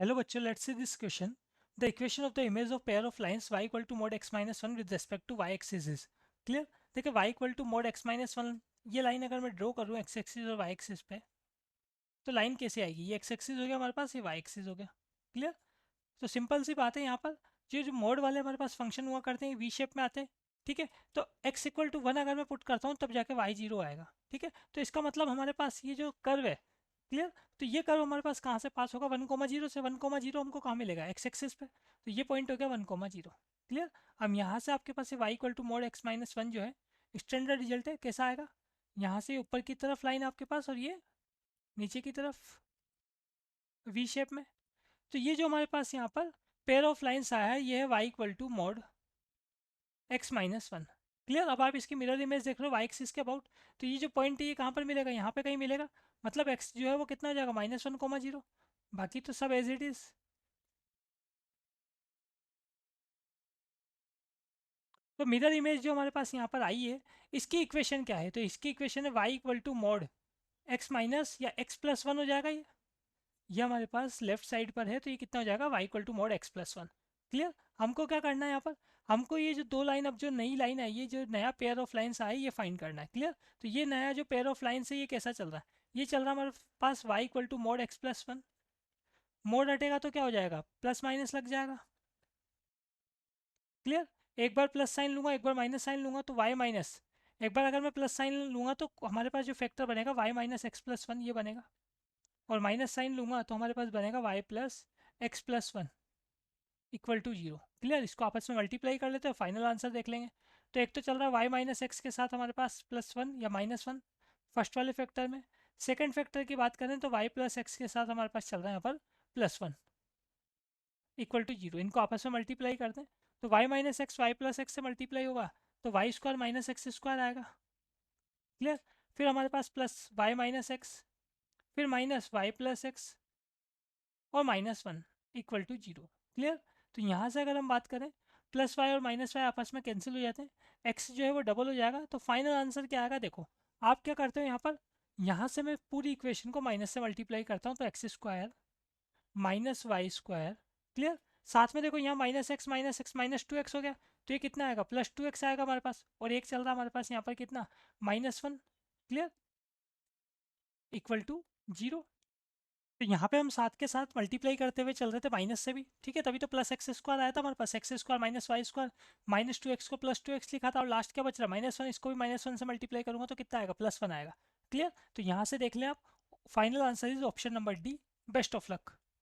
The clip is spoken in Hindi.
Hello बच्चों, let's see this question. The equation of the image of pair of lines y equal to mod x minus 1 with respect to y axis is clear. देखिए y equal to mod x minus 1 ये लाइन अगर मैं ड्रॉ करूँ x एक्सिस और y एक्सिस पे तो लाइन कैसे आएगी? ये x एक्सिस हो गया हमारे पास, ये y एक्सिस हो गया। क्लियर? तो सिंपल सी बात है यहाँ पर, जो मोड वाले हमारे पास फंक्शन हुआ करते हैं वी शेप में आते हैं। ठीक है, तो x इक्वल टू 1 अगर मैं पुट करता हूँ तब जाके y 0 आएगा। ठीक है, तो इसका मतलब हमारे पास ये जो कर्व है, क्लियर, तो ये कर्व हमारे पास कहाँ से पास होगा? 1,0 से 1,0 हमको कहाँ मिलेगा? x एक्सिस पे। तो ये पॉइंट हो गया 1,0। क्लियर। अब यहाँ से आपके पास y equal to mod x minus 1 जो है स्टैंडर्ड रिजल्ट है, कैसा आएगा? यहाँ से ऊपर की तरफ लाइन आपके पास और ये नीचे की तरफ वी शेप में। तो ये जो हमारे पास यहाँ पर पेयर ऑफ लाइन्स आया है, ये है y equal to mod x minus 1। Clear. अब आप इसकी मिरर इमेज देख रहे हो y एक्सिस के अबाउट, तो ये जो पॉइंट है ये कहाँ पर मिलेगा? यहाँ पे कहीं मिलेगा। मतलब x जो है वो कितना हो जाएगा? -1,0। बाकी तो सब एज इट इज। तो मिरर इमेज जो हमारे पास यहाँ पर आई है, इसकी इक्वेशन क्या है? तो इसकी इक्वेशन है y equal to mod x minus या x प्लस 1 हो जाएगा। ये हमारे पास लेफ्ट साइड पर है, तो ये कितना हो जाएगा? y equal to mod x plus 1। Clear. हमको क्या करना है यहाँ पर? हमको ये जो दो लाइन, अब जो नई लाइन आई है, जो नया पेयर ऑफ लाइन्स आई, ये फाइंड करना है। क्लियर। तो ये नया जो पेयर ऑफ लाइन्स है ये कैसा चल रहा है? ये चल रहा है हमारे पास y equal to mod x plus 1। Mod हटेगा तो क्या हो जाएगा? प्लस माइनस लग जाएगा। क्लियर। एक बार प्लस साइन लूंगा, एक बार माइनस साइन लूंगा तो y माइनस, एक बार अगर मैं प्लस साइन लूंगा तो हमारे पास जो फैक्टर बनेगा y माइनस एक्स प्लस 1 ये बनेगा। और माइनस साइन लूंगा तो हमारे पास बनेगा y plus x plus 1 equal to 0। Clear. इसको आपस में मल्टीप्लाई कर लेते हैं, फाइनल आंसर देख लेंगे। तो एक तो चल रहा है y माइनस एक्स के साथ हमारे पास प्लस 1 या माइनस 1 फर्स्ट वाले फैक्टर में। सेकेंड फैक्टर की बात करें तो y प्लस एक्स के साथ हमारे पास चल रहा है यहाँ पर प्लस 1 इक्वल टू 0। इनको आपस में मल्टीप्लाई करते हैं तो y minus x y plus x से मल्टीप्लाई होगा तो y square minus x square आएगा। क्लियर। फिर हमारे पास प्लस वाई माइनस एक्स, फिर माइनस वाई प्लस एक्स और माइनस 1 इक्वल टू 0। क्लियर। तो यहाँ से अगर हम बात करें, प्लस वाई और माइनस वाई आपस में कैंसिल हो जाते हैं, एक्स जो है वो डबल हो जाएगा। तो फाइनल आंसर क्या आएगा? देखो आप क्या करते हो यहाँ पर, यहाँ से मैं पूरी इक्वेशन को माइनस से मल्टीप्लाई करता हूँ तो x square minus Y square. Clear. साथ में देखो यहाँ माइनस एक्स माइनस 2x हो गया, तो ये कितना आएगा? प्लस 2x आएगा हमारे पास। और एक चल रहा है हमारे पास यहाँ पर कितना? -1। क्लियर। Equal to 0। तो यहाँ पे हम साथ के साथ मल्टीप्लाई करते हुए चल रहे थे माइनस से भी। ठीक है, तभी तो प्लस एक्स स्क्वायर आया था हमारे पास। X square minus Y square, -2x को प्लस 2x लिखा था और लास्ट क्या बच रहा है? -1। इसको भी -1 से मल्टीप्लाई करूंगा तो कितना आएगा? +1 आएगा। क्लियर। तो यहाँ से देख लें आप, final answer is option number D. Best of luck.